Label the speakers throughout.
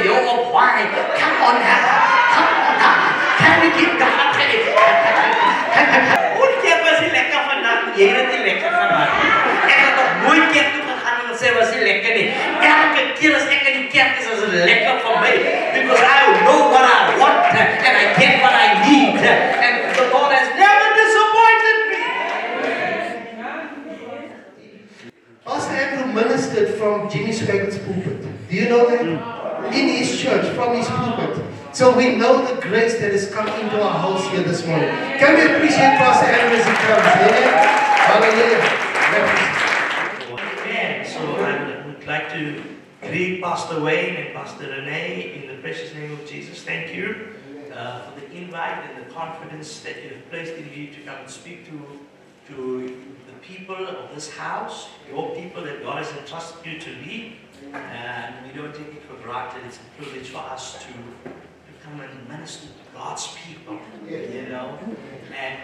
Speaker 1: meal of wine. Come on now. Come on now. Can we give God a praise? Hoe keer was die lekker vandag? Jy het dit lekker gemaak. Ek het nog nooit keer toe gegaan en sê was die lekker nie. Elke keer as ek in die kerk is dit lekker vir my. Because I know what I want and I get what I need. And the Lord has never disappointed me.
Speaker 2: Pastor Andrew ministered from Jimmy Swaggart pulpit. Do you know that? In his church, from his pulpit. So we know the grace that has come into our house here this morning. Can we appreciate Pastor Andrew as he comes? Amen? Hallelujah.
Speaker 3: Amen. So I would like to greet Pastor Wayne and Pastor Renee in the precious name of Jesus. Thank you for the invite and the confidence that you have placed in me to come and speak to the people of this house, your people that God has entrusted you to lead. And we don't take it for granted. It's a privilege for us to come and minister to God's people, you know. And,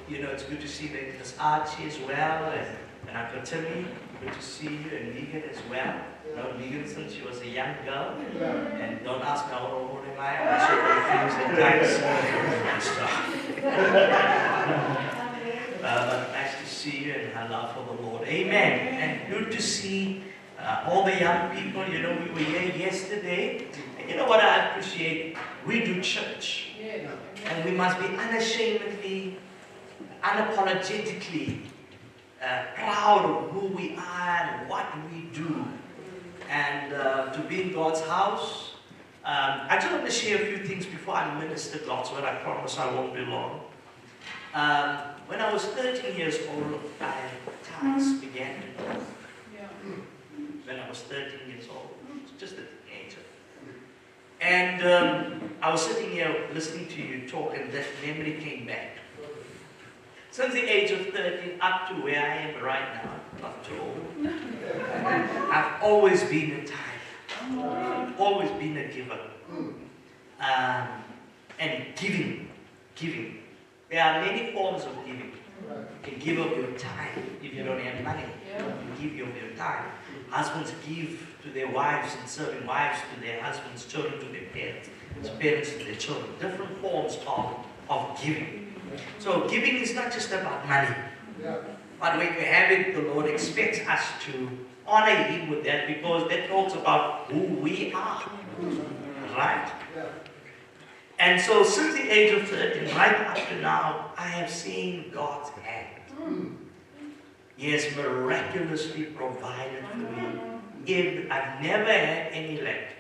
Speaker 3: you know, it's good to see that there's Archie as well, and Uncle Timmy, good to see you, and Megan as well. You know, Megan, since she was a young girl, and don't ask me how old am I, I'm so confused at times. But nice to see you and her love for the Lord. Amen. And good to see all the young people. You know, we were here yesterday. And you know what I appreciate? We do church. And we must be unashamedly, unapologetically proud of who we are and what we do. And to be in God's house. I just want to share a few things before I minister God's word. I promise I won't be long. When I was 13 years old, tongues began to grow. When I was 13 years old, just a teenager. And I was sitting here listening to you talk, and that memory came back. Since the age of 13 up to where I am right now, not too old, I've always been a tither, always been a giver. And giving. There are many forms of giving. You can give of your time if you don't have money. You give of your time. Husbands give to their wives and serving wives to their husbands, children to their parents, parents to their children. Different forms of giving. So giving is not just about money. But when you have it, the Lord expects us to honor Him with that, because that talks about who we are. Right? And so since the age of 13, right up to now, I have seen God's hand. He has miraculously provided for me. I've never had any lack.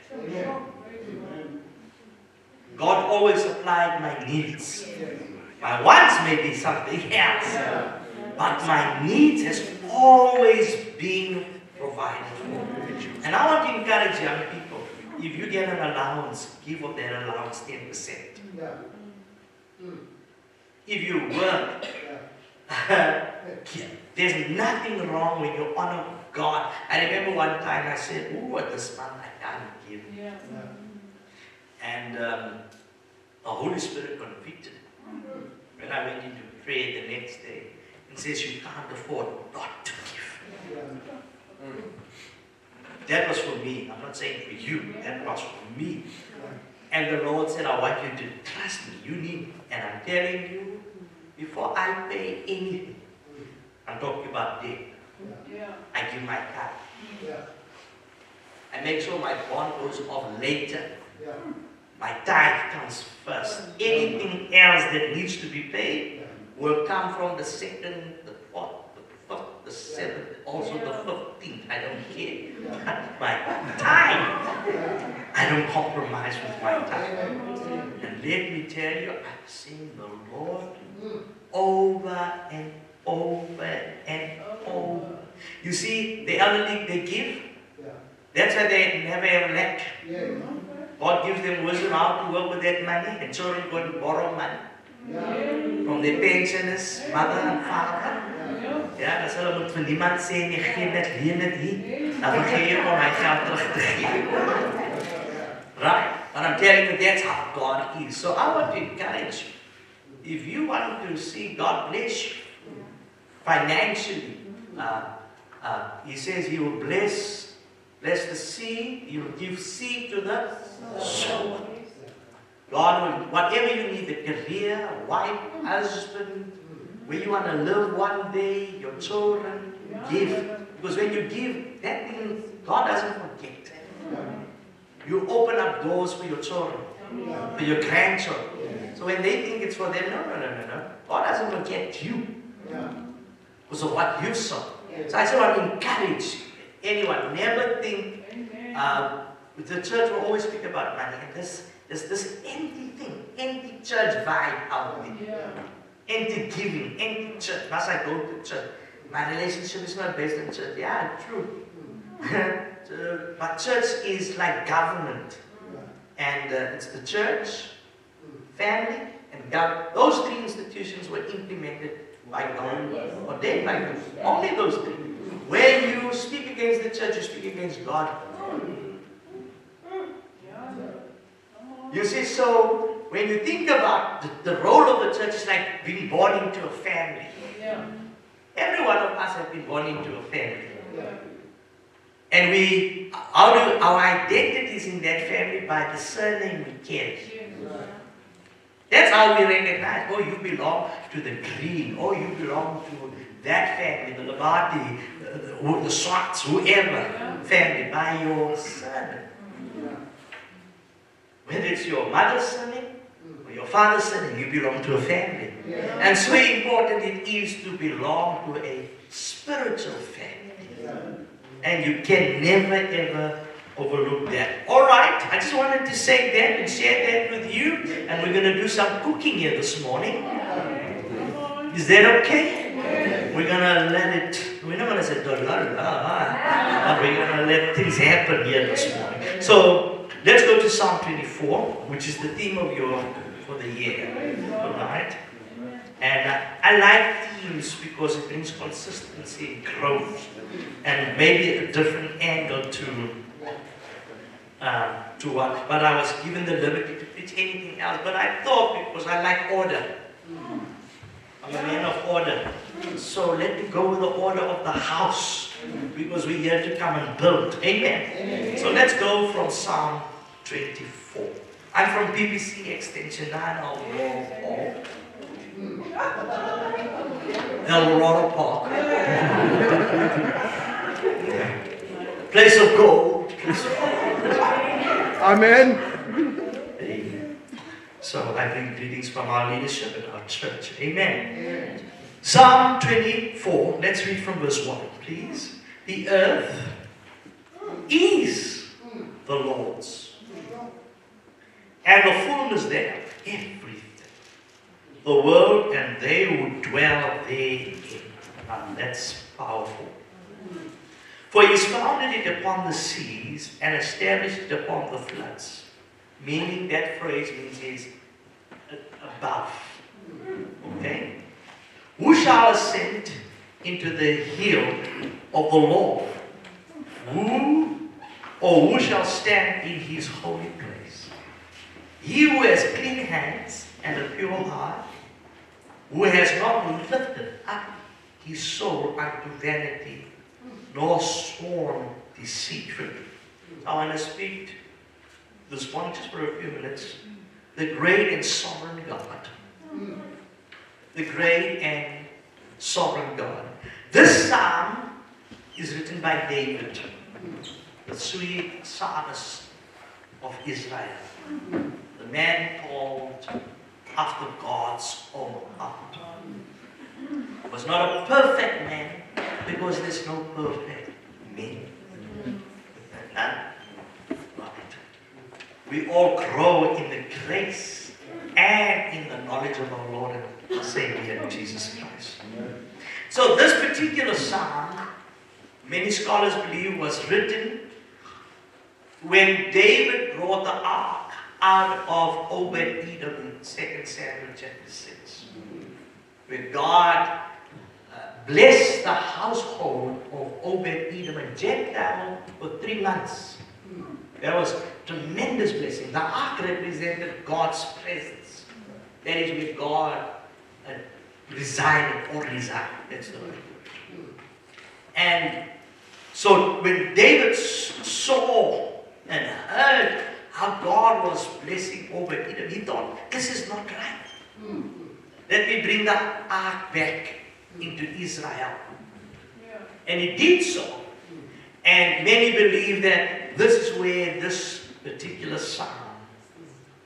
Speaker 3: God always supplied my needs. My wants may be something else, but my needs has always been provided for. And I want to encourage young people, if you get an allowance, give of that allowance 10%. If you work, there's nothing wrong when you honor God. I remember one time I said, "Oh, this month I can't give." And the Holy Spirit convicted me when I went into prayer the next day and says, "You can't afford not to give." That was for me. I'm not saying for you. That was for me. And the Lord said, "I want you to trust me. You need." And I'm telling you, before I pay anything, I'm talking about debt. I give my tithe. I make sure my bond goes off later. My tithe comes first. Anything else that needs to be paid will come from the second, the fourth, the fifth, the seventh, also the 15th. I don't care. But my tithe, I don't compromise with my tithe. And let me tell you, I've seen the Lord over and over and over. You see, the elderly, they give. That's why they never have lack. God gives them wisdom how to work with that money, and children go and borrow money from their pensioners, mother and father. Ja, dat hulle moet van niemand sê nie, gee net, leen dit hier, dan vergeet jy om my geld terug te gee. Right? But I'm telling you, that's how God is. So I want to encourage you. If you want to see God bless you financially, He says He will bless Bless the seed. You will give seed to the sower. God will, whatever you need, a career, a wife, husband, where you want to live one day, your children, give. Because when you give, that means God doesn't forget. You open up doors for your children, for your grandchildren. So when they think it's for them, no. God doesn't forget you. Because of what you saw. So I just want to encourage anyone, never think, the church will always speak about money. And this empty thing, empty church vibe out there. Empty giving, empty church. Must I go to church? My relationship is not based on church. Yeah, true. But church is like government. And it's the church, family, and government. Those three institutions were implemented by God. Ordained by God. Only those three. When you speak against the church, you speak against God. You see, so when you think about the role of the church, it's like being born into a family. Every one of us have been born into a family. And our identity is in that family by the surname we carry. That's how we recognize, oh, you belong to the Green, oh, you belong to that family, the Labati, the Swarts, whoever family, by your surname. Whether it's your mother's surname or your father's surname, you belong to a family. And so important it is to belong to a spiritual family. And you can never ever overlook that. Alright, I just wanted to say that and share that with you. And we're going to do some cooking here this morning. Is that okay? We're going to let it, we're not going to say, but we're going to let things happen here this morning. So, let's go to Psalm 24, which is the theme of for the year. Alright? And I like themes because it brings consistency and growth. And maybe a different angle to what. But I was given the liberty to preach anything else. But I thought, because I like order. I'm a man of order. So let me go with the order of the house. Because we're here to come and build. Amen. So let's go from Psalm 24. I'm from BBC Extension 904. Eldorado Park. Place of gold.
Speaker 2: Amen.
Speaker 3: Amen. So I bring greetings from our leadership and our church. Amen. Psalm 24. Let's read from verse 1, please. The earth is the Lord's, and the fullness thereof, everything. The world and they who dwell therein. Now that's powerful. For he has founded it upon the seas and established it upon the floods. Meaning that phrase means is above. Okay? Who shall ascend into the hill of the Lord? Who shall stand in his holy place? He who has clean hands and a pure heart, who has not lifted up his soul unto vanity, nor sworn deceitfully. I want to speak this one just for a few minutes. The great and sovereign God. The great and sovereign God. This psalm is written by David, the sweet psalmist of Israel. The man called after God's own heart. Was not a perfect man, because there's no perfect men. None. Right. We all grow in the grace and in the knowledge of our Lord and Savior Jesus Christ. So this particular psalm, many scholars believe, was written when David brought the ark out of Obed-Edom in 2 Samuel chapter 6. Where God blessed the household of Obed-Edom and Jethro for 3 months. There was tremendous blessing. The ark represented God's presence. That is where God resided or reside. That's the word. And So when David saw and heard how God was blessing over Edom, he thought, this is not right. Let me bring the ark back into Israel. And he did so. And many believe that this is where this particular psalm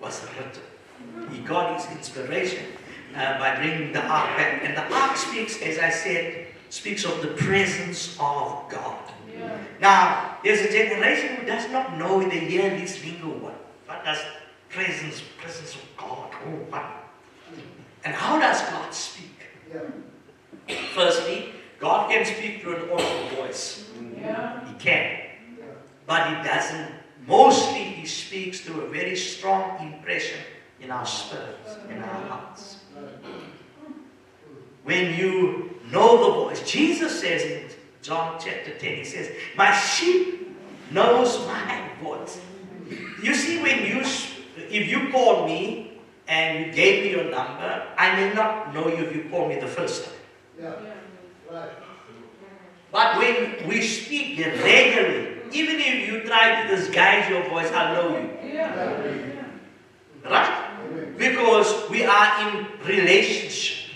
Speaker 3: was written. He got his inspiration by bringing the ark back. And the ark speaks, as I said, speaks of the presence of God. Now, there's a generation who does not know the hear this lingo. What does presence of God? Oh, what? And how does God speak? Firstly, God can speak through an audible voice. He can. But he doesn't. Mostly he speaks through a very strong impression in our spirits, in our hearts. When you know the voice, Jesus says in John chapter 10, he says, my sheep knows my voice. You see, if you call me and you gave me your number, I may not know you if you call me the first time. But when we speak regularly, even if you try to disguise your voice, I know you. Right? Because we are in relationship.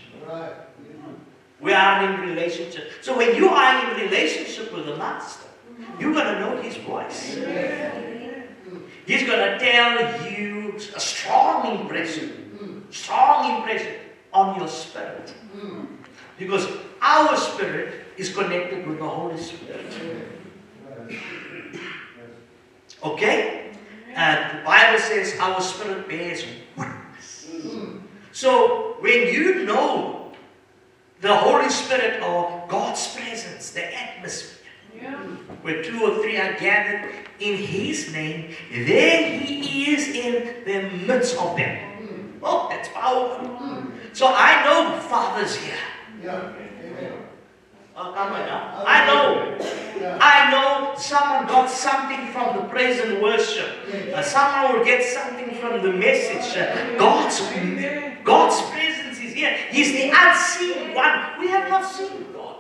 Speaker 3: We are in relationship. So when you are in relationship with the Master, you're going to know his voice. He's going to tell you a strong impression on your spirit. Because our spirit is connected with the Holy Spirit. Okay? And the Bible says our spirit bears witness. So when you know the Holy Spirit or God's presence, the atmosphere, where 2 or 3 are gathered in his name, there he is in the midst of them. Oh, that's powerful. So I know Father's here. Oh, come on now. I know someone got something from the praise and worship. Someone will get something from the message. God's presence is here. He's the unseen one. We have not seen God,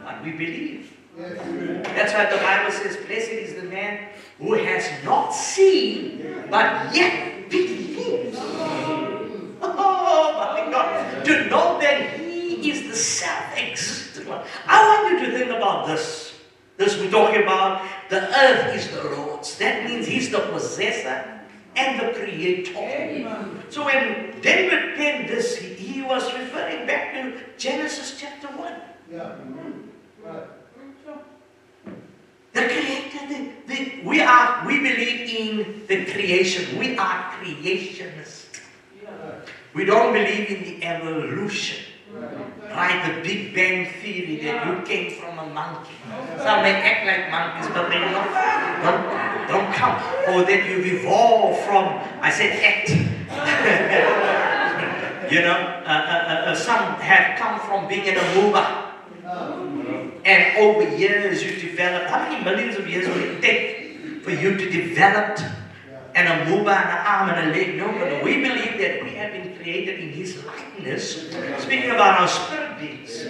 Speaker 3: but we believe. That's why the Bible says, blessed is the man who has not seen, but yet believes. Oh my God. To know that he is the self-existent one. I want you to think about this. We're talking about the earth is the Lord's. That means he's the possessor and the creator. So when David penned this, he was referring back to Genesis chapter 1. The creator, we believe in the creation. We are creationists. We don't believe in the evolution. Right, the Big Bang theory that you came from a monkey. Some may act like monkeys, but they don't come. Or that you've evolved from, I said act. Some have come from being an amoeba. And over years you developed, how many millions of years will it take for you to develop an amoeba and an arm and a leg? No, but we believe that we have been created in his likeness. Speaking about our spirit beings.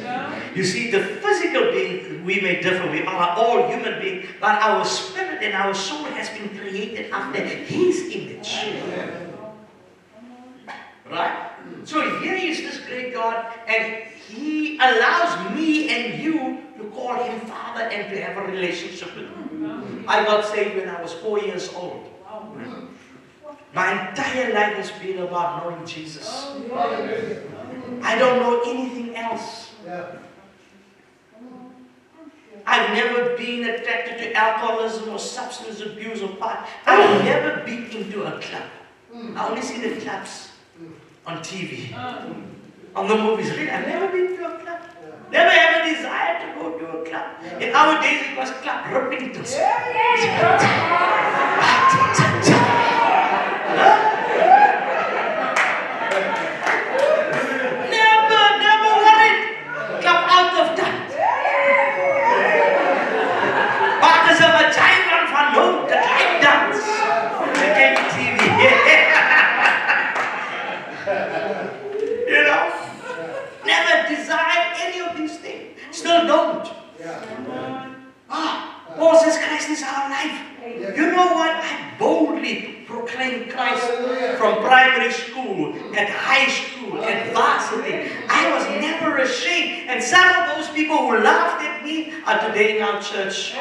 Speaker 3: You see, the physical being, we may differ, we are all human beings, but our spirit and our soul has been created after his image. Right? So here is this great God, and he allows me and you to call him Father and to have a relationship with him. I got saved when I was 4 years old. My entire life has been about knowing Jesus. I don't know anything else. I've never been attracted to alcoholism or substance abuse or part. I've never been into a club. I only see the clubs on TV, on the movies. Really, I've never been to a club. Never had a desire to go to a club. In our days, it was club Rippingtons. Never worried. Club out of time. Maar er is een vagina van no, dat lijkt dans. Dat kijk je TV. You know? Never desired any of these things. Still don't. boldly proclaim Christ from primary school, at high school, at varsity. I was never ashamed. And some of those people who laughed at me are today in our church. Some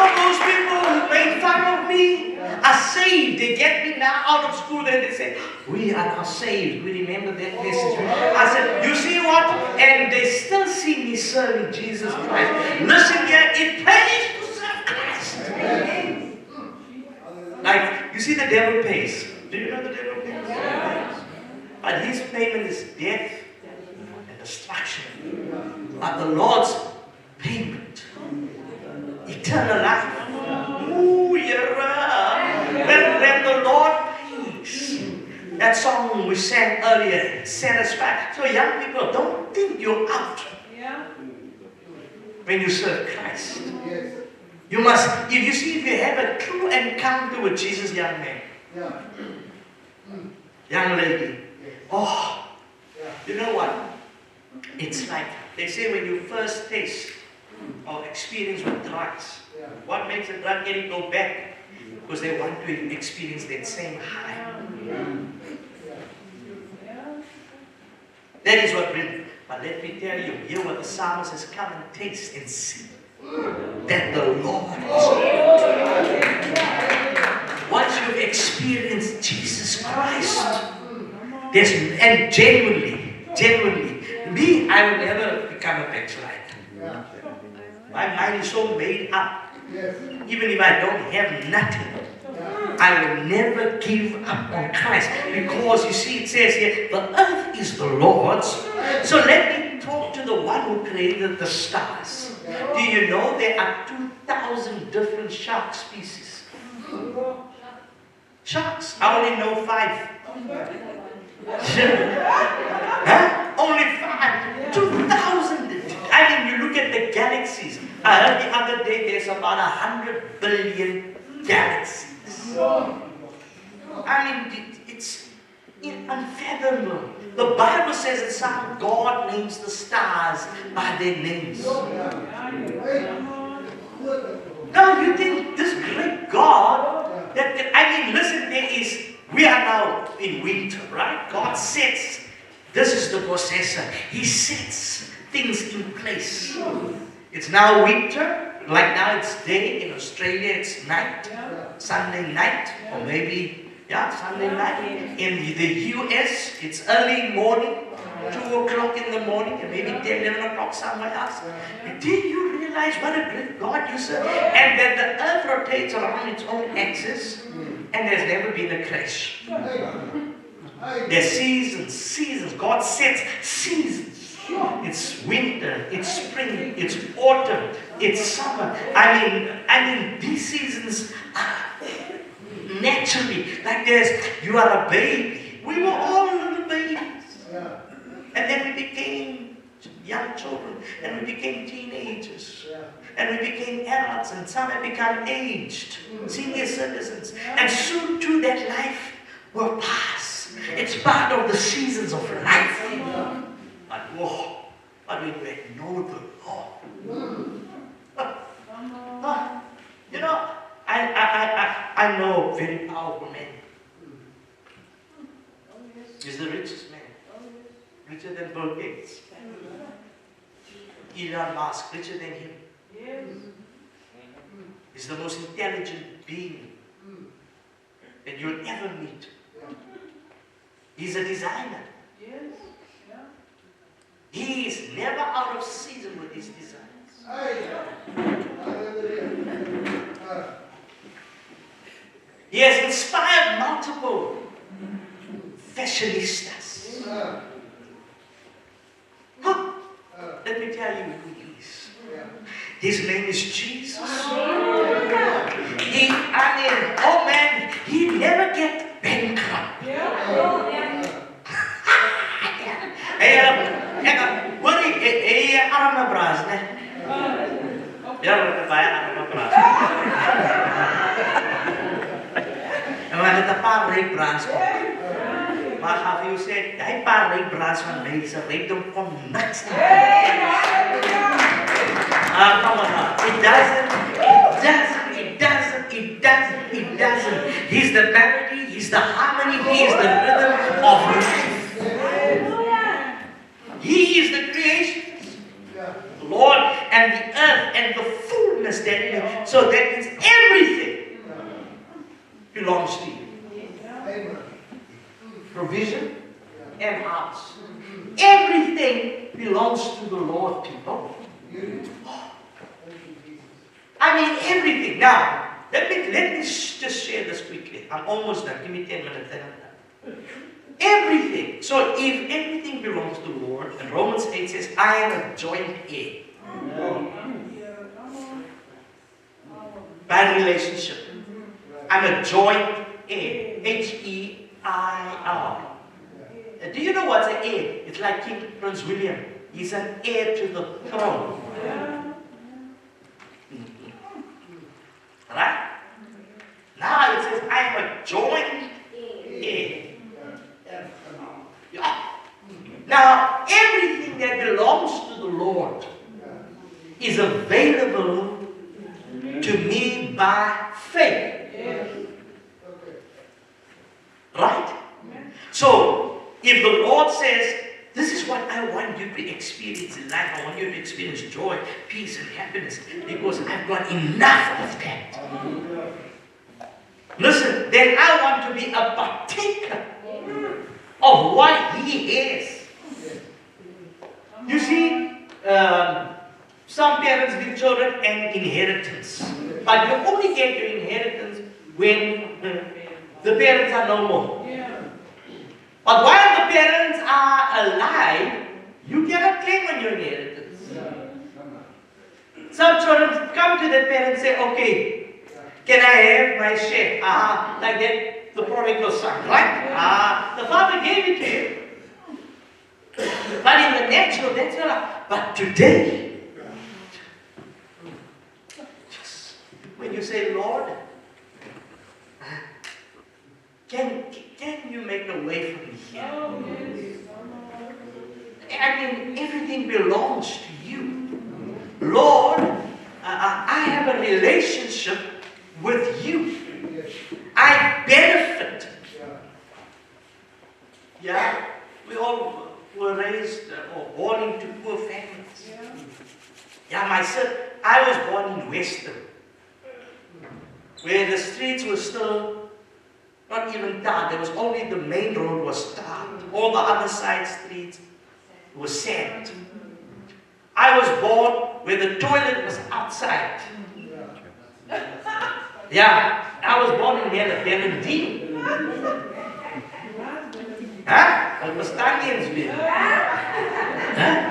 Speaker 3: of those people who made fun of me are saved. They get me now out of school and they say, we are now saved. We remember that message. I said, you see what? And they still see me serving Jesus Christ. Listen here, it pays to serve Christ. Like, you see the devil pays. Do you know the devil pays? But his payment is death and destruction. But the Lord's payment, eternal life. Ooh, when the Lord pays, that song we sang earlier, satisfied. So young people, don't think you're out when you serve Christ. You must, if you have a true encounter with Jesus, young man, young lady, oh, you know what? It's like, they say when you first taste or experience with drugs, what makes a drug addict go back? Because they want to experience that same high. That is what brings. But let me tell you, hear what the psalmist says, come and taste and see that the Lord is good. Once you've experienced Jesus Christ, and genuinely, me, I will never become a backslider. My mind is so made up. Even if I don't have nothing, I will never give up on Christ. Because you see, it says here, the earth is the Lord's. So let me talk to the one who created the stars. Do you know there are 2,000 different shark species? Sharks. I only know 5. Huh? Only 5. 2,000. I mean, you look at the galaxies. I heard the other day there's about 100 billion galaxies. I mean, it's unfathomable. The Bible says that some God names the stars by their names. Now you think this great God, listen, we are now in winter, right? God sets, this is the possessor. He sets things in place. It's now winter, like now it's day. In Australia it's night, Sunday night, or maybe, Sunday night. In the US, it's early morning, 2 o'clock in the morning, and maybe 10, 11 o'clock somewhere else. Do you realize what a great God you serve? And that the earth rotates around its own axis, and there's never been a crash. There's seasons. God sets seasons. It's winter, it's spring, it's autumn, it's summer. I mean, these seasons are naturally, like you are a baby. We were all little babies. And then we became young children, and we became teenagers, and we became adults, and some have become aged, senior citizens. And soon too that life will pass. It's part of the seasons of life. But we know the Lord. You know, I know a very powerful man. He's the richest man. Richer than Bill Gates. Elon Musk, richer than him. He's the most intelligent being that you'll ever meet. He's a designer. He is never out of season with his designs. He has inspired multiple fashionistas. Let me tell you who he is. His name is Jesus. He never get bankrupt. Arme braas, ne? Ja, baie arme braas. En we het 'n paar ryk braas ook. Maar have you said, hy paar ryk braas van mense, rykdom kom niks te come on. It doesn't. It doesn't. He's the melody, He's the harmony, He is the rhythm of life. He is the creation. The Lord and the earth and the fullness therein. So that means everything belongs to you. Provision and house. Everything belongs to the Lord, people. I mean everything. Now, let me just share this quickly. I'm almost done. Give me 10 minutes and I'm done. Everything. So if everything belongs to the Lord, and Romans 8 says, I am a joint heir. By relationship. I'm a joint heir. H-E-I-R. Do you know what's an heir? It's like King Prince William. He's an heir to the throne. Right? Now it says, I am a joint heir. Yeah. Now, everything that belongs to the Lord is available to me by faith. Right? So, if the Lord says, this is what I want you to experience in life. I want you to experience joy, peace, and happiness. Because I've got enough of that. Listen, then I want to be a partaker of what He is. You see, some parents give children an inheritance. But you only get your inheritance when the parents are no more. But while the parents are alive, you cannot claim on your inheritance. Some children come to their parents and say, okay, can I have my share? Like that, the prodigal son, right? The father gave it to him. But in the natural, that's not. But today, just when you say, Lord, can you make a way for me here? I mean, everything belongs to you. Lord, I have a relationship with you. I benefit. Yeah, we all were raised or born into poor families. Yeah, myself, I was born in Western, where the streets were still not even tarred. There was only the main road was tarred. All the other side streets were sand. I was born where the toilet was outside. Yeah, I was born in Bernardine. Huh? It was Tangiansville. Huh?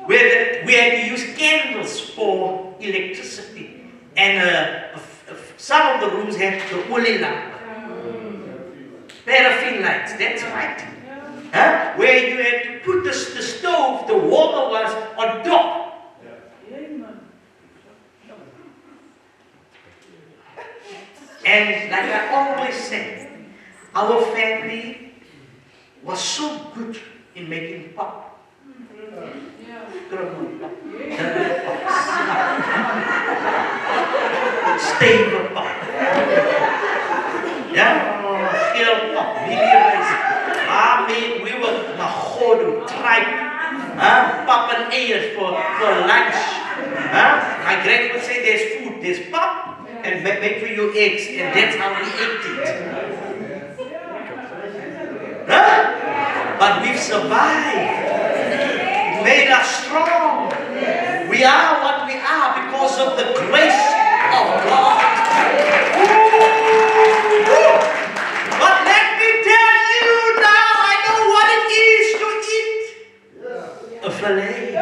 Speaker 3: Where we had to use candles for electricity. And some of the rooms had the olie lamp. Paraffin lights, that's right. Huh? Where you had to put the stove, the water was on top. And like I always say, our family was so good in making pop. Stable pop. Yeah? Hill pop, medium rice. We were Mahodu, tribe. Pop and ale for lunch. My granny would say there's food, there's pop, and make for you eggs, and that's how we ate it. But we've survived. It made us strong. We are what we are because of the grace of God. But let me tell you now, I know what it is to eat a fillet.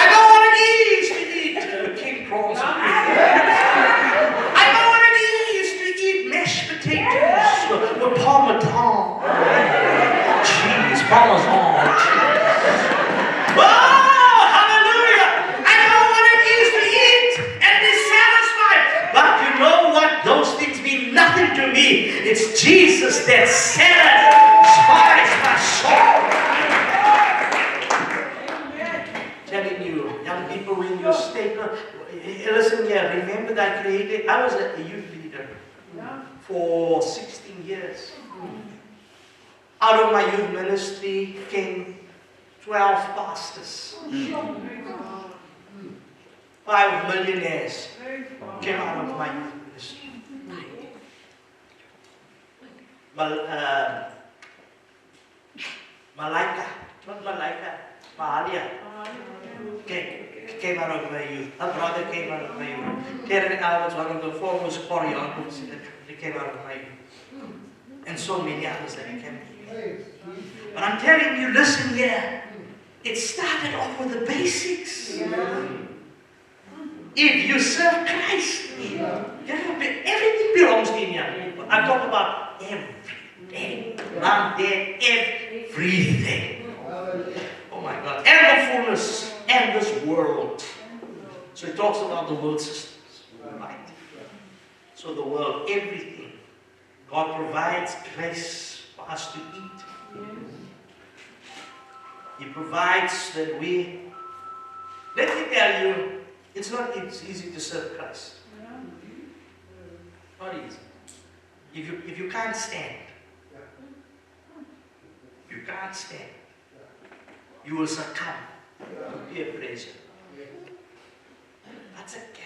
Speaker 3: I know what it is to eat king prawns. I know what it is to eat mashed potatoes with parmesan. Cheese, parmesan. Oh, hallelujah! I know what it is to eat and be satisfied. But you know what? Those things mean nothing to me. It's Jesus that satisfies my soul. listen here, remember that I was a youth leader for 16 years. Out of my youth ministry came 12 pastors. 5 millionaires came out of my youth ministry. Mahalia came out of my youth. A brother came out of my youth. Karen Alberts, one of the foremost choreographers, they came out of my youth. And so many others that came. But I'm telling you, listen here. It started off with the basics. If you serve Christ, everything belongs in you. I talk about everything. Everything. Oh my God. And the fullness and this world. So it talks about the world systems. Right? So the world, everything. God provides grace for us to eat. He provides that we. Let me tell you, it's not easy to serve Christ. Not easy. If you can't stand, you will succumb to peer pressure. That's a gap.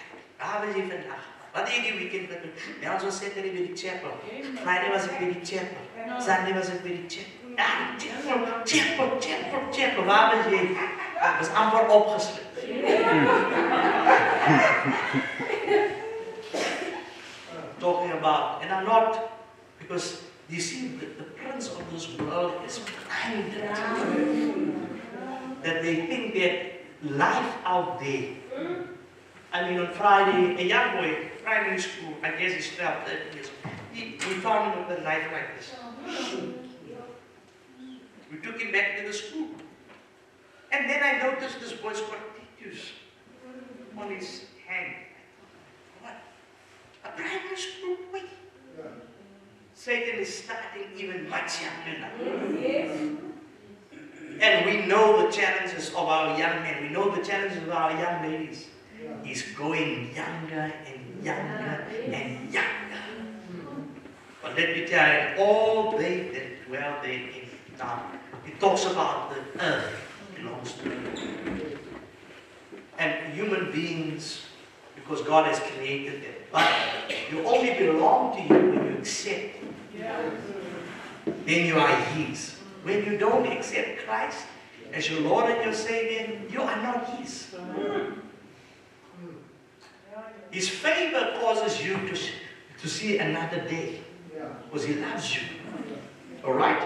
Speaker 3: Wat het jy die weekend gedoen? Ja, ons was Saturday by die chapel. Friday was ek by die chapel. Sunday was ek by die chapel. Chapel. Waar was jy? Ek was amper opgesluit. Talking about, and I'm not, because you see, the prince of this world is blinded. That they think that life out there. I mean, on Friday, a young boy, primary school, I guess he's 12, 13 years old, we found him with a knife like this. We took him back to the school. And then I noticed this boy's got tattoos on his hand. What? A primary school boy? Satan is starting even much younger now. And we know the challenges of our young men. We know the challenges of our young ladies. He's going younger and younger and younger. But let me tell you, all they that dwell therein. Now, it talks about the earth belongs to God. And human beings, because God has created them. But you only belong to Him when you accept Him. Then you are His. When you don't accept Christ as your Lord and your Savior, you are not His. His favor causes you to see another day. Because He loves you. Alright?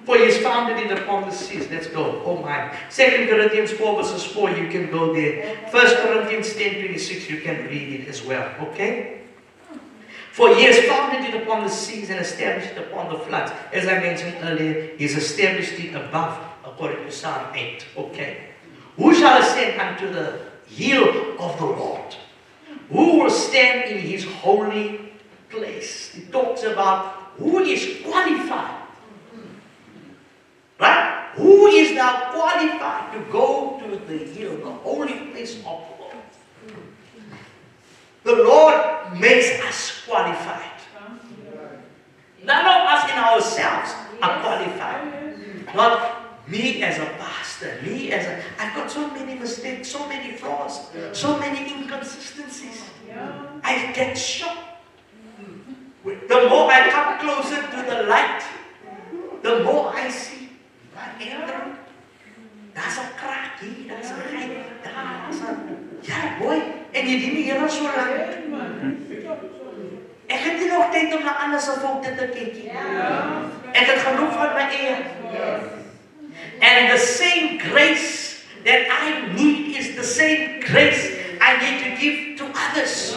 Speaker 3: For He is founded in the promises. Let's go. Oh my. 2 Corinthians 4 verses 4, you can go there. 1 Corinthians 10:26, you can read it as well. Okay? For He has founded it upon the seas and established it upon the floods. As I mentioned earlier, He has established it above, according to Psalm 8. Okay. Who shall ascend unto the hill of the Lord? Who will stand in His holy place? It talks about who is qualified. Right? Who is now qualified to go to the hill, the holy place of the Lord? The Lord makes us qualified. None of us in ourselves are qualified. Not me as a pastor, I've got so many mistakes, so many flaws, so many inconsistencies. I get shocked. The more I come closer to the light, the more I see. That's a crack hier, that's a height, that's a... Ja, boy, en jy dien die Here so lang. Ek het nie nog tyd om na ander se foute te kyk nie. Ek het genoeg van my eie. And the same grace that I need is the same grace I need to give to others.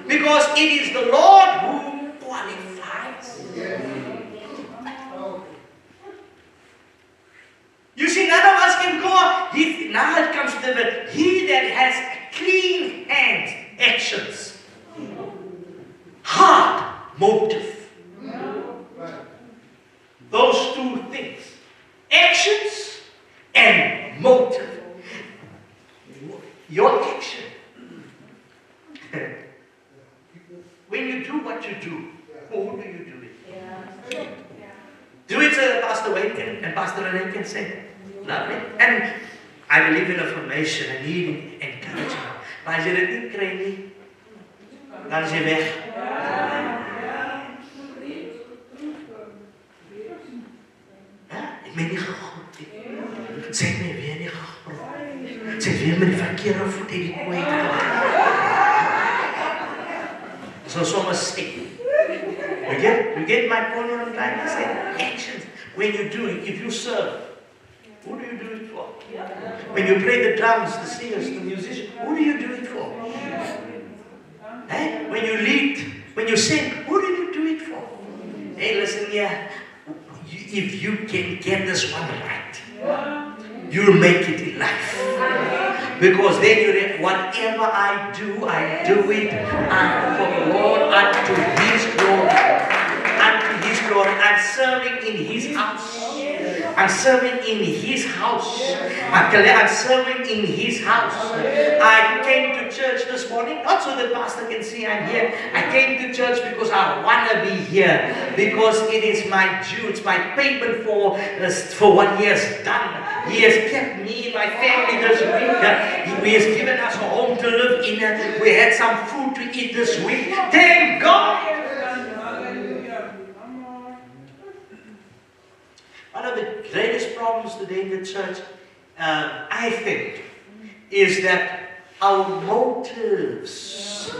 Speaker 3: Because it is the Lord who qualifies. You see, none of us can go. Now it comes to the he that has clean hands, actions, heart, motive. Those two things, actions and motive. Your action I believe in affirmation. I need encouragement. Maar as jy dit nie kry nie, dan is jy weg. Ek het my nie gegroet nie. Sy het my weer nie gegroet. Sy het weer met die verkeerde voet uit die kooi gegaan. So sommer sê. You get my point what I'm trying to say? Actions. When you do it, if you serve, who do you do it for? When you play the drums, the singers, the musicians, who do you do it for? Hey? When you lead, when you sing, who do you do it for? Hey, listen here. If you can get this one right, you'll make it in life. Because then you whatever I do it for the Lord unto His glory. Unto His glory. I'm serving in His house. I'm serving in His house. I'm serving in His house. I came to church this morning, not so the pastor can see I'm here. I came to church because I want to be here. Because it is my due, it's my payment for 1 year's done. He has kept me and my family this week. He has given us a home to live in. We had some food to eat this week. Thank God. One of the greatest problems today in the church, I think, is that our motives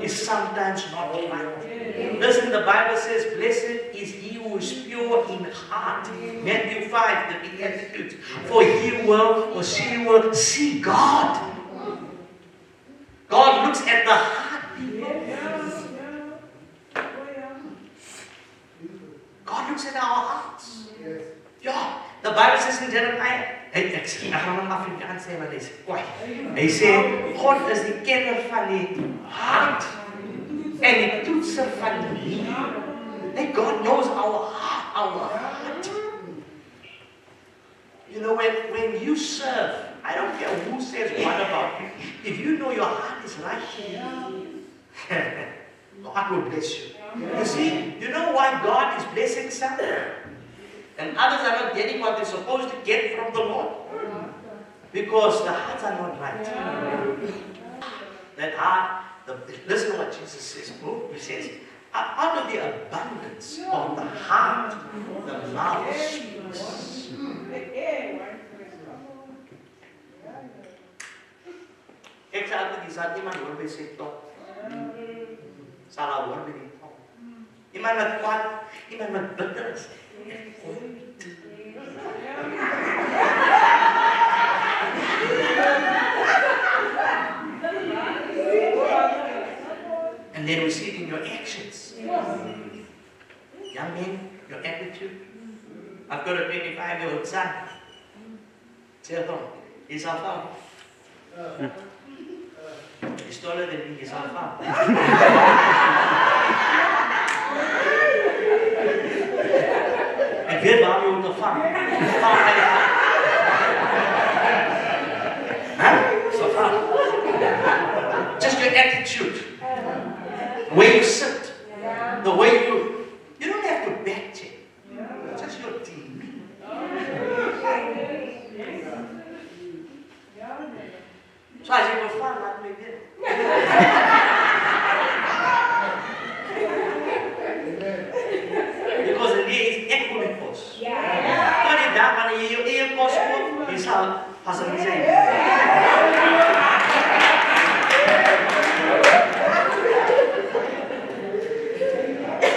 Speaker 3: is sometimes not right. Listen, the Bible says, blessed is he who is pure in heart. Matthew 5, the Beatitudes. For he will or she will see God. God looks at the heart, people. God looks at our hearts. Ja, the Bible says in Jeremiah, ek gaan hom Afrikaans sê want hy is kwaai. Hy sê God is die kenner van die hart en die toetser van die liefde. Hey, God knows our heart. You know, when you serve, I don't care who says what about you. If you know your heart is right, God will bless you. You see, you know why God is blessing some? And others are not getting what they're supposed to get from the Lord. Because the hearts are not right. That heart, listen to what Jesus says. He says, out of the abundance of the heart, the mouth speaks. Ek sê altyd, die sal iemand hoor by sy top. Sal haar hoor by die top. Iemand wat kwaad, iemand wat bitter is. And then we see it in your actions. Young men, your attitude. I've got a 25-year-old son. Tell him, he's our father. He's taller than me, he's our father. En weet waar je ondervangt. So far. Just your attitude. The way you sit. The way you don't have to backcheck. Just your demeanor. So as you go far, laat me weer. Because in die is ek wil die kos. Maar die dag wanneer jy jou eie kos koop, jy sal pas in die zijn.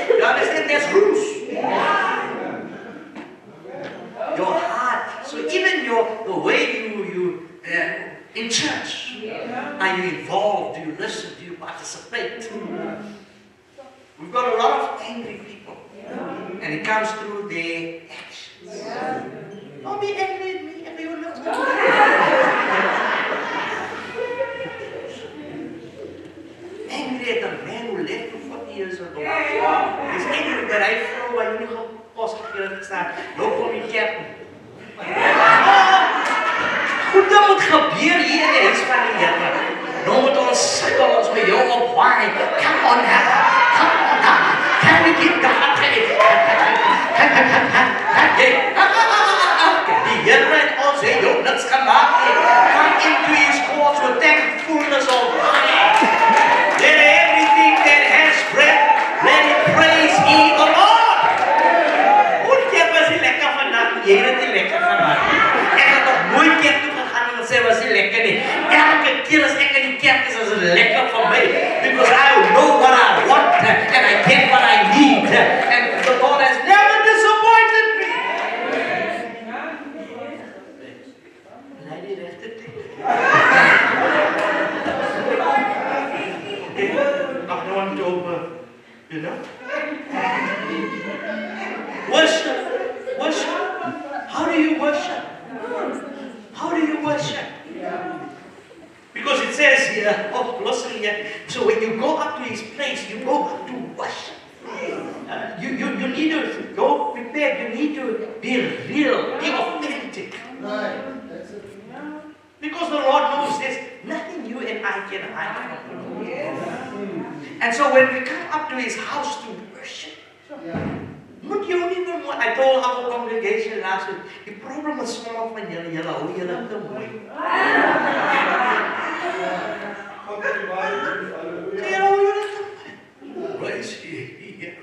Speaker 3: You understand? There's rules. Your heart. So even the way you in church, are you involved? Do you listen? Do you participate? We've got a lot of angry people. And it comes through their actions. Don't be angry at me. Everyone knows. Angry at a man who left you 40 years ago. He's angry that I throw my uniform post here. Loop om die kerk. Goed, dat moet gebeuren hier in die huis van die Here. Nou moet ons sukkel, ons met jou opwaai. Come on now. Can we give God credit? Die Here het ons jou niks gemaakt. sê was nie lekker nie. Elke keer as ek in die kerk is dit lekker vir my. Because I know what I want and I get what I need. And the Lord has never disappointed me. En hy die regte ding. I don't want to you know? Worship. Worship. How do you worship? How do you worship? Because it says here, oh, listen here. So when you go up to his place, you go up to worship. You need to go prepared. You need to be real, be authentic.
Speaker 2: Right. That's it.
Speaker 3: Because the Lord knows there's nothing you and I can hide from him. And so when we come up to his house to worship, moet jy nie meer mooi. I told our congregation last week, die problem is sommige van julle hou julle te mooi. Jy hou julle te mooi. Praise hier.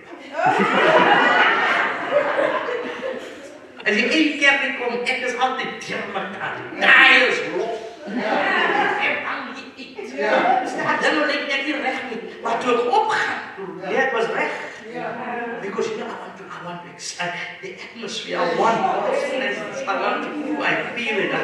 Speaker 3: As jy in die kerk kom, ek is altyd teer mekaar. Daai is los. Ek hang iets. Dan wil ek net nie reg nie. Maar toe ek opgaan, het was reg. Because you know, I want to excite the atmosphere. I want God's presence. I want to. I feel it. I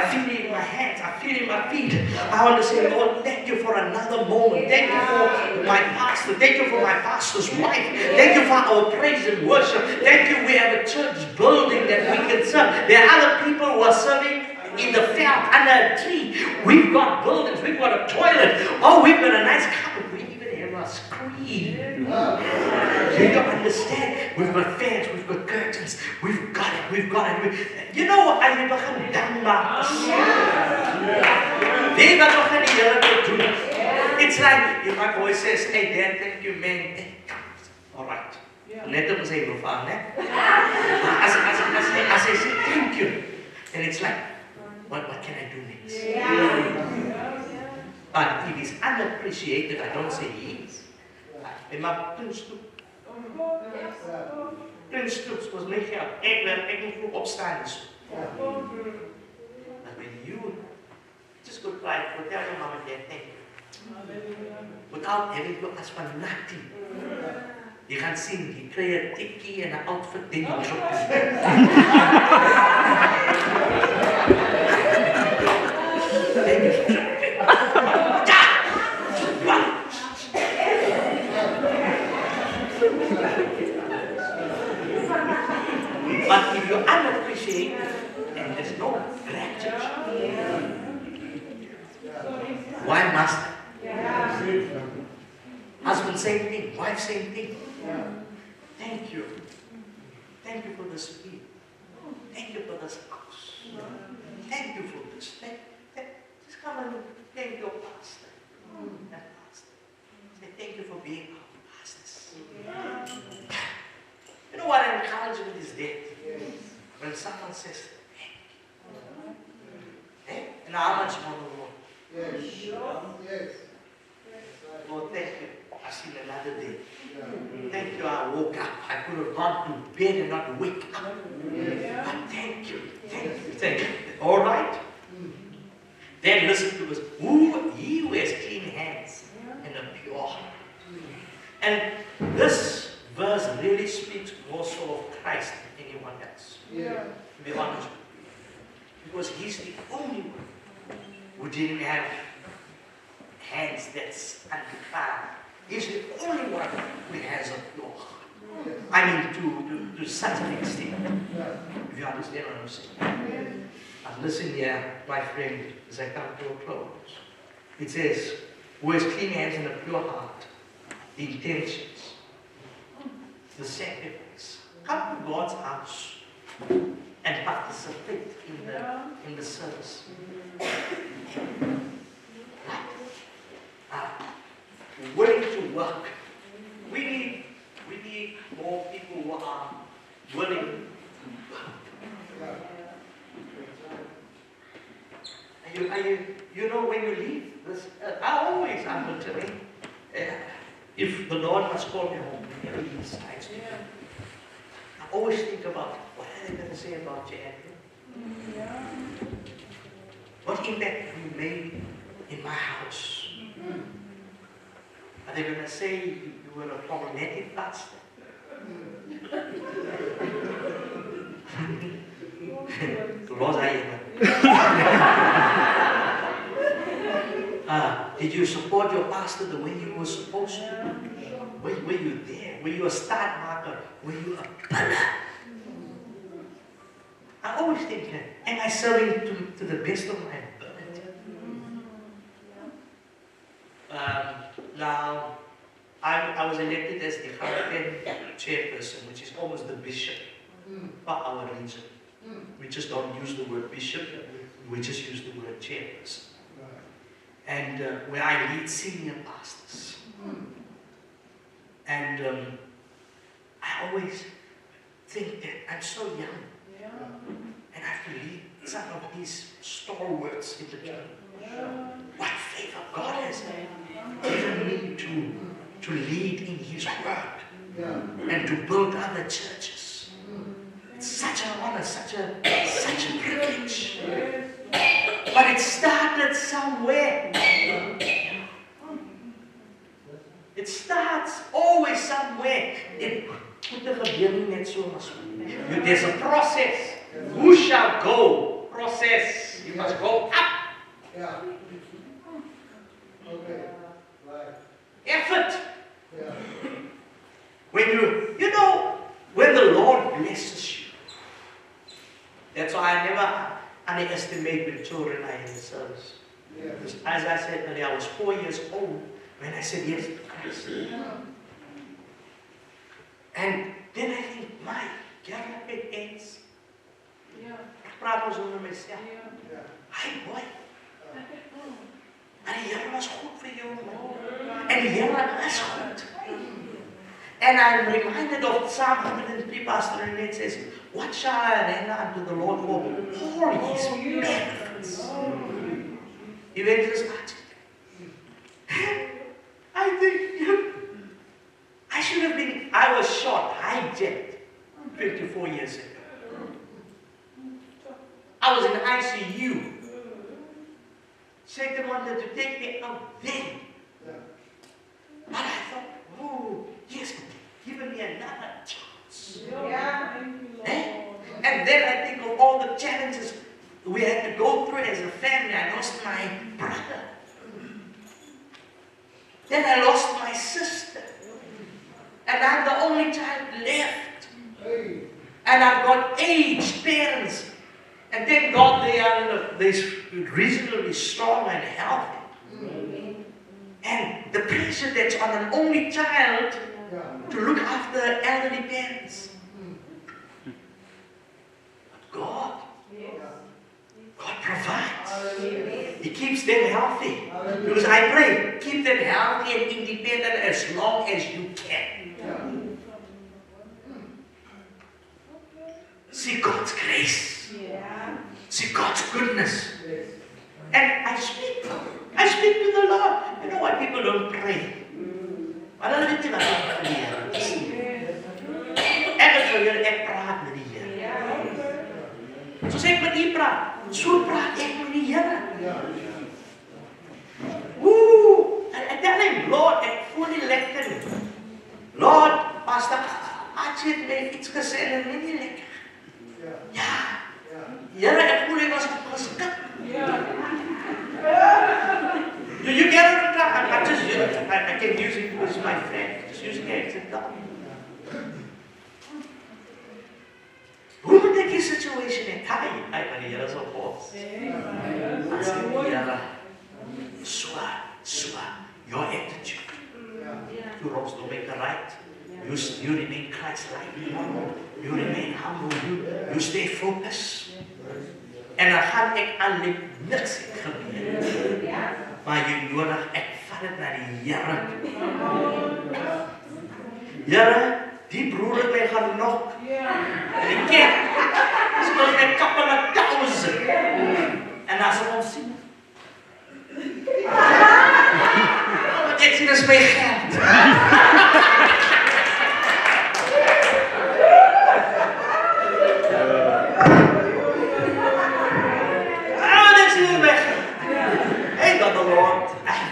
Speaker 3: feel it in my hands. I feel it in my feet. I want to say, Lord, thank you for another moment. Thank you for my pastor. Thank you for my pastor's wife. Thank you for our praise and worship. Thank you. We have a church building that we can serve. There are other people who are serving in the field under a tree. We've got buildings. We've got a toilet. Oh, we've got a nice carpet. We even have a screen. You don't understand. We've got fans, we've got curtains, we've got it. You know what? I never had done that. They got to have the do. It's like if my boy says, hey Dad, thank you, man. Hey, alright. Net om say no fun, eh? As I say thank you. And it's like, what can I do next? But if he's unappreciated, I don't say he is. En maar Prins Stoeps was my geld. Ek moet vroeg opstaan en so. But when you just go try, go tell your mom and dad, thank you. Without having to ask for nothing. Jy gaan sien, jy kry 'n tikkie en 'n outfit ding op so. Thank you. But if you're unappreciated and there's no gratitude, why must husband same thing, wife same thing? Thank you. Thank you for this meal. Thank you for this house. Thank you for this. Just come and thank your pastor. Say thank you for being our pastors. You know what encouragement is there? When someone says, thank you. And how much more the Lord?
Speaker 2: Yes.
Speaker 3: Lord, thank you. I've seen another day. Thank you, I woke up. I could have gone to bed and not wake up. But thank you. Thank you. All right? Then listen to this. He who has clean hands and a pure heart. And this verse really speaks more so of Christ than anyone else. To be honest with you. Because he's the only one who didn't have hands that's undefiled. He's the only one who has a pure heart. I mean, to such an extent. If you understand what I'm saying. And listen here, my friend, as I come to a close. It says, who has clean hands and a pure heart, the intentions, the sacrifice. Come to God's house and participate in the service. Willing to work. We need more people who are willing to work. You know, when you leave this, I'm telling, if the Lord must call me home, whenever He decides to, I always think about what are they going to say about you, Andrew? What impact have you made in my house? Are they going to say you were a problematic pastor? Los did you support your pastor the way you were supposed to? Were you there? Were you a start marker? Were you a pillar? I always think, am I serving to the best of my ability? Now, I was elected as the Gauteng chairperson, which is almost the bishop for our region. We just don't use the word bishop, we just use the word chairperson. And where I lead senior pastors. And I always think that I'm so young. And I have to lead some of these stalwarts in the church. What favor God has given me to lead in His word and to build other churches. It's such an honor, such a privilege. But it started somewhere. It starts always somewhere. There's a process. Who shall go? Process. You must go up.
Speaker 2: Yeah. Okay. Right.
Speaker 3: Effort.
Speaker 2: Yeah.
Speaker 3: When when the Lord blesses you. That's why I never underestimate the children I in the service.
Speaker 2: Yeah.
Speaker 3: Because as I said earlier, I was 4 years old when I said yes to Christ. And then I think, my God, it ends. Ek praat ons onder myself. Hy boy. Maar die Here was goed vir jou. En die Here is goed. And I'm reminded of Psalm 103, Pastor Renee says, what shall I render unto the Lord for all His benefits? Evangelist I think I was shot, hijacked 24 years ago. I was in the ICU. Satan wanted to take me out then. But I thought, oh, He has given me another chance. And then I think of all the challenges we had to go through as a family. I lost my brother. Then I lost my sister. And I'm the only child left. And I've got aged parents. And thank God they're reasonably strong and healthy. And the pressure that's on an only child to look after elderly parents. But God provides. He keeps them healthy. Because I pray, keep them healthy and independent as long as you can. See God's grace. See God's goodness. And I speak to the Lord. You know why people don't pray? I don't know what I'm ek praat met die Here. Soos ek met U praat, so praat ek met die Here. I tell Him, Lord, ek voel nie lekker. Lord, Pastor, Archie het my iets gesê en nie lekker. Ja. Here, ek voel ek was geskik. You get it? I just use it. I can use it because my friend. Just using it as a dog. Hoe moet ek die situation en hy van die Here sal pos? As die Here, so, your attitude. You rocks don't make it right. You remain Christ-like. You remain humble. You stay focused. En dan gaan ek aan niks gebeur. Maar jy nodig, ek vat dit na die Here. Here, die broer het my gaan nok. En die kerk, skuld my kappel 1,000. En as ek ons sien. Wat ek sien is my geld. Wat ek sien is my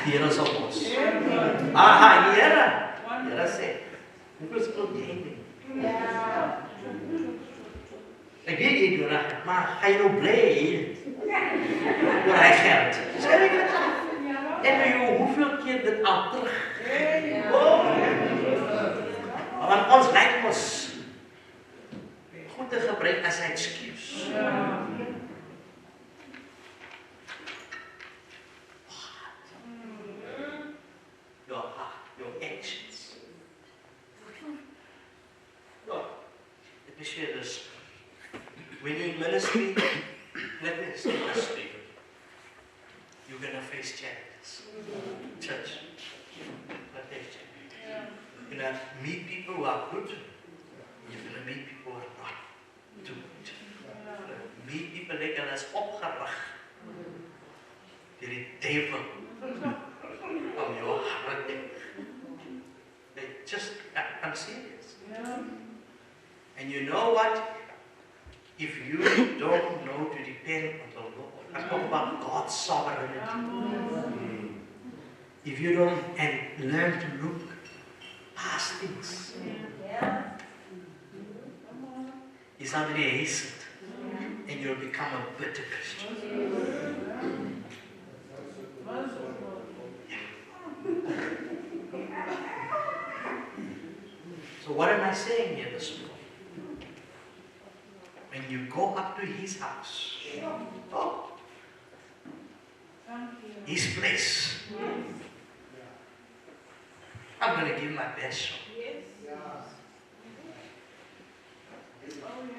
Speaker 3: Die Here sal ons. Aha, die Here sê, hoeveel skuld jy nie? Ek weet jy doen dat, maar ga jy nou bly oor hy geld? En hoeveel keer dit al terug? Want ons lyk ons goed te gebruik as 'n ekskuus. Your heart, your actions. Let me share this. When you're in ministry, let me say this to you. You're going to face challenges. Church, but face challenges. You're going to meet people who are good. You're going to meet people who are not too good. Meet people like us opgerig. Die devil from your heart. I'm serious. And you know what? If you don't know to depend on the Lord, I talk about God's sovereignty. If you don't and learn to look past things, it's not really hastened, and you'll become a bitter Christian. So what am I saying here this morning? When you go up to his house, his place, I'm going to give my best shot.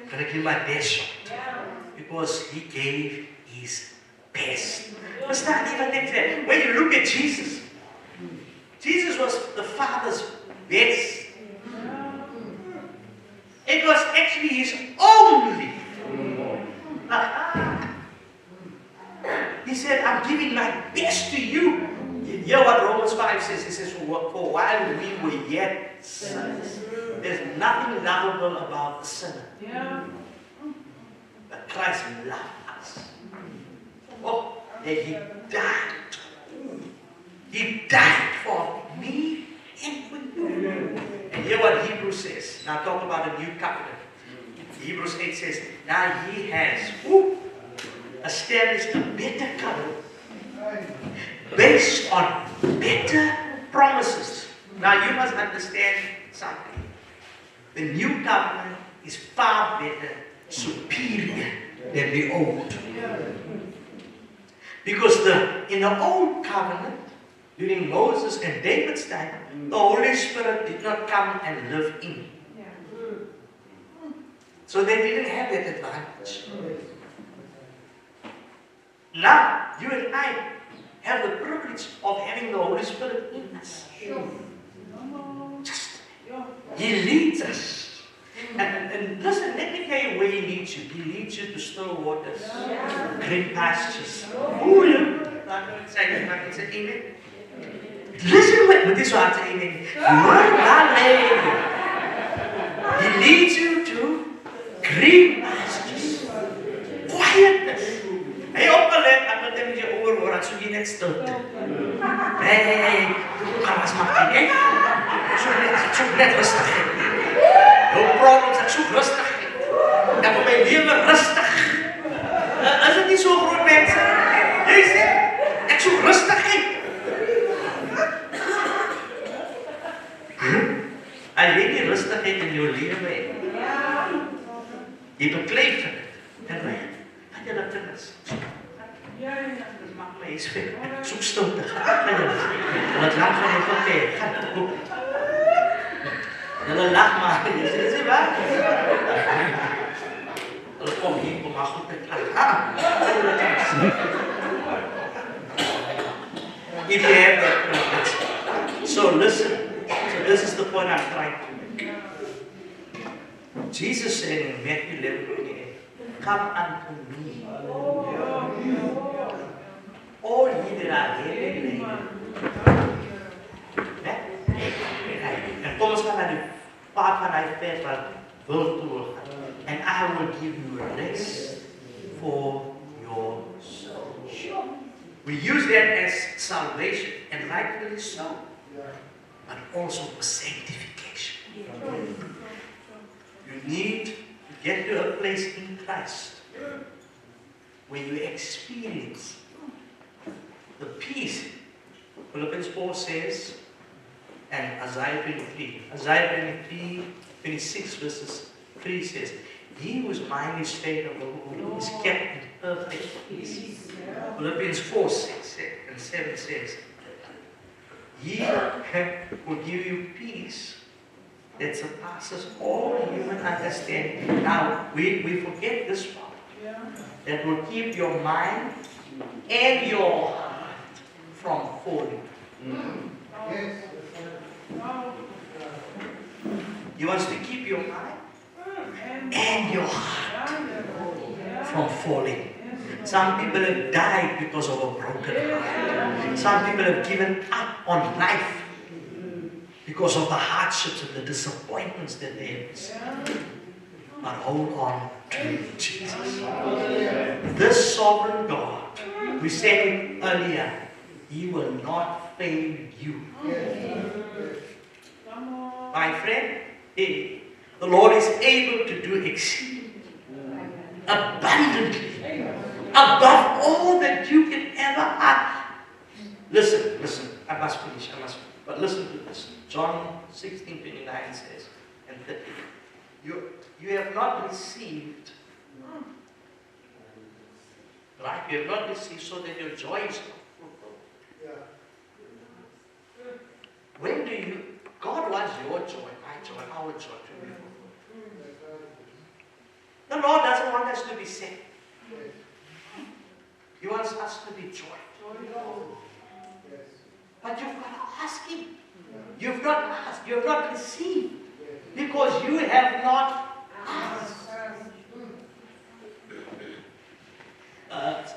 Speaker 3: I'm going to give my best shot. Because he gave his best. It's not even like that. When you look at Jesus, Jesus was the Father's best. It was actually his only. He said, I'm giving my best to you. You hear what Romans 5 says? It says, for while we were yet sinners, there's nothing lovable about the sinner. But Christ loved us. Oh, that he died. He died for me and for you. And hear what Hebrews says. Now talk about a new covenant. Hebrews 8 says, now he has established a better covenant based on better promises. Now you must understand something. The new covenant is far better, superior than the old. Because in the old covenant, during Moses and David's time, the Holy Spirit did not come and live in. So they didn't have that advantage. Now, you and I have the privilege of having the Holy Spirit in us. He leads us. And listen, let me tell you where He leads you. He leads you to still waters, green pastures. Oh, yeah. I can say amen. Listen with this one, say amen. He leads you to green pastures, quietness. Hey, opgelet, ek moet net jou oor hoor, dan soek jy net stilte. Hey, kan ons maak nie? Ek soek net rustig. No problems, ek soek rustig. Ek wil my lewe rustig. Is dit nie so groot mense? Jy sê, ek soek rustigheid. Al jy nie rustigheid in jou lewe het. Jy beklei vir dit. En wat jy dat is. Dit maak my eens vet. Ek soek stilte. Wat lang van my verkeer. Hulle lag maar. Is dit waar? Hulle kom hier om maar goed te klag. If you have that privilege. So listen. So this is the point I'm trying to make. Jesus said in Matthew 11:28, come unto me. All ye that are heavy laden. En kom ons gaan naar die paard van hy vers wat wil toe gaan. And I will give you rest for your soul. We use that as salvation, and rightfully so, but also for sanctification. You need to get to a place in Christ where you experience the peace. Philippians 4 says, and Isaiah 23, 26 verses 3 says, he whose mind is stayed on the Lord is kept in perfect peace. Philippians 4, 6 and 7 says, he will give you peace that surpasses all human understanding. Now, we forget this part. That will keep your mind and your heart from falling.
Speaker 2: Yes.
Speaker 3: He wants to keep your mind and your heart from falling. Some people have died because of a broken heart. Some people have given up on life because of the hardships and the disappointments that they have. But hold on to Jesus. This sovereign God, we said it earlier, He will not fail you. My friend, the Lord is able to do exceedingly, abundantly, above all that you can ever ask. Listen, I must finish, but listen to this. John 16:29 says, and 30, you have not received, right? You have not received so that your joy is not fulfilled. When do you, God wants your joy, my joy, our joy to be fulfilled. The Lord doesn't want us to be sad. He wants us to be joyful. But you've got to ask Him. You've not asked, you have not received, because you have not asked.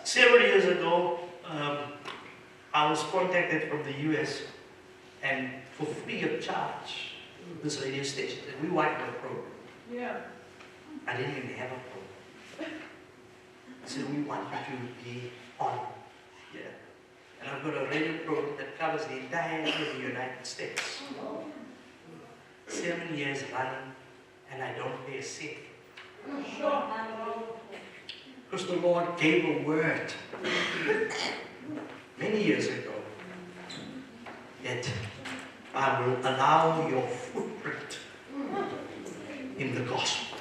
Speaker 3: Several years ago, I was contacted from the US, and for free of charge, this radio station, and we wanted a program. I didn't even have a program. I said, we want you to be on here. And I've got a radio program that covers the entire of the United States. 7 years running, and I don't pay a cent. Because the Lord gave a word many years ago that I will allow your footprint in the gospel.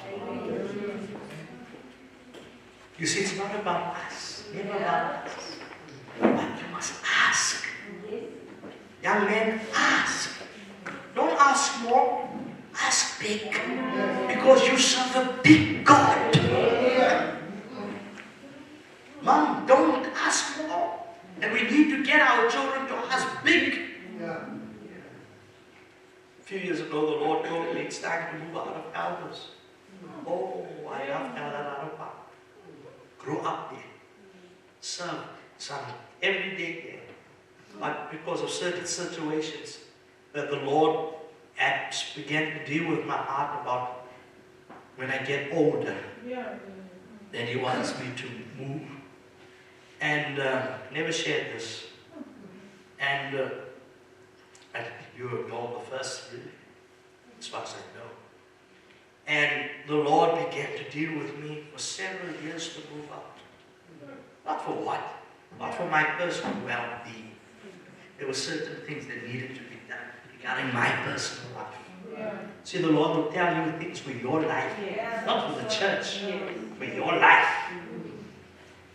Speaker 3: You see, it's not about us, never about us. But you must ask. Young men, ask. Don't ask more, ask big. Because you serve a big God. Mom, don't ask more. And we need to get our children to ask big. A few years ago, the Lord told me it's time to move out of elders. Oh, I love Elder Park. Grow up there. Serve every day there. But because of certain situations that the Lord began to deal with my heart about when I get older, then He wants me to move. And never shared this. And I think you know the first, really, as far as I know. And the Lord began to deal with me for several years to move out. Not for what? Not for my personal well-being. There were certain things that needed to be done regarding my personal life. See, the Lord will tell you things for your life, not for the church, for your life.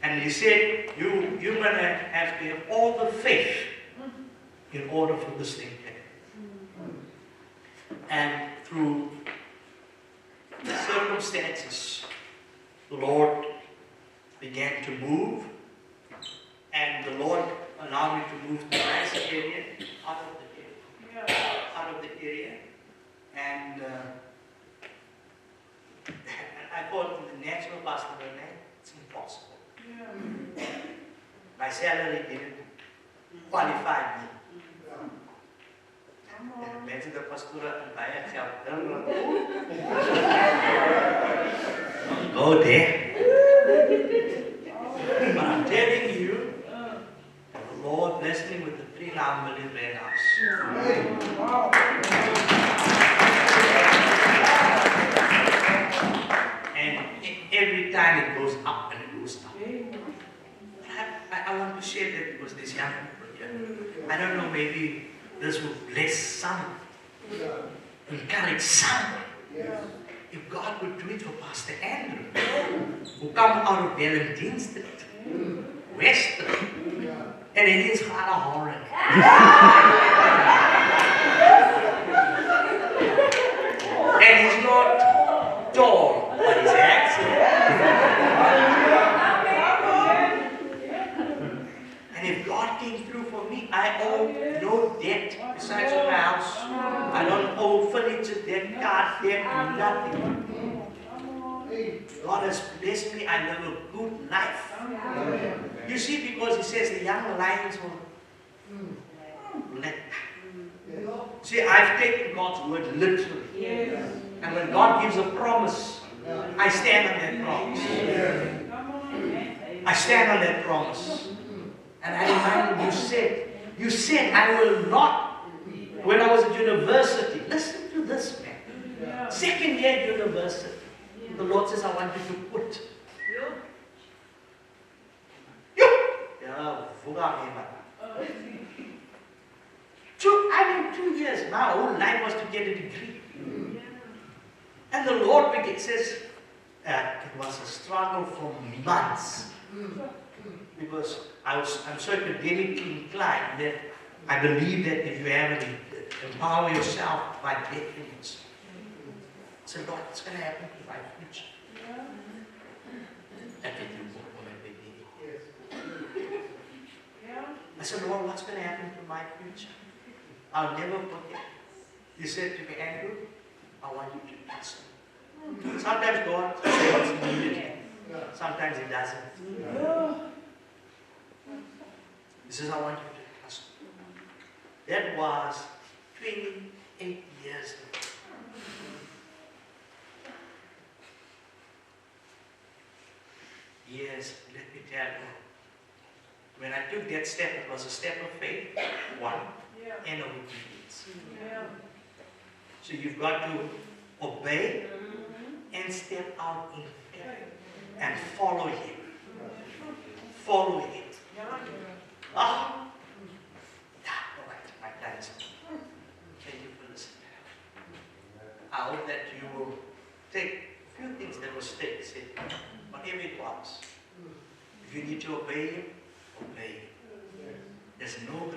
Speaker 3: And He said, you're going to have to have all the faith in order for this thing to happen. And through the circumstances, the Lord began to move, and the Lord allowed me to move to a nice area, out of the area, and I thought in the natural pastor, it's impossible. My salary didn't qualify me. Imagine the pastor and by itself. Go there. But I'm telling you, Lord blessed me with the 3.5 million rand house. And every time it goes up and it goes up. I want to share that because this young people here, I don't know, maybe this will bless some, encourage some. If God would do it for Pastor Andrew, who come out of Valentine Street, Western, and it is kind of horrid. And he's not tall, but he's handsome. And if God came through for me, I owe no debt besides my house. I don't owe furniture debt, car debt, nothing. God has blessed me. I live a good life. You see, because He says the young lions will let. See, I've taken God's word literally. And when God gives a promise, I stand on that promise. I stand on that promise. And I remind you said, I will not, when I was at university, listen to this, man. Second year university, the Lord says, I want you to put. I mean, 2 years, my whole life was to get a degree. And the Lord says, it was a struggle for months. Because I'm so academically inclined that I believe that if you have to empower yourself by decades, I said, Lord, what's going to happen to my future? I said, Lord, what's going to happen to my future? I'll never forget. He said to me, Andrew, I want you to trust me. Sometimes God says what's needed. Sometimes He doesn't. He says, I want you to trust me. That was 28 years ago. Yes, let me tell you. When I took that step, it was a step of faith, one, and of obedience. So you've got to obey and step out in faith and follow Him. Follow Him. Ah! All right, my time is up. Thank you for listening. I hope that you will take a few things that were said, whatever it was. If you need to obey Him, obey Him. There's no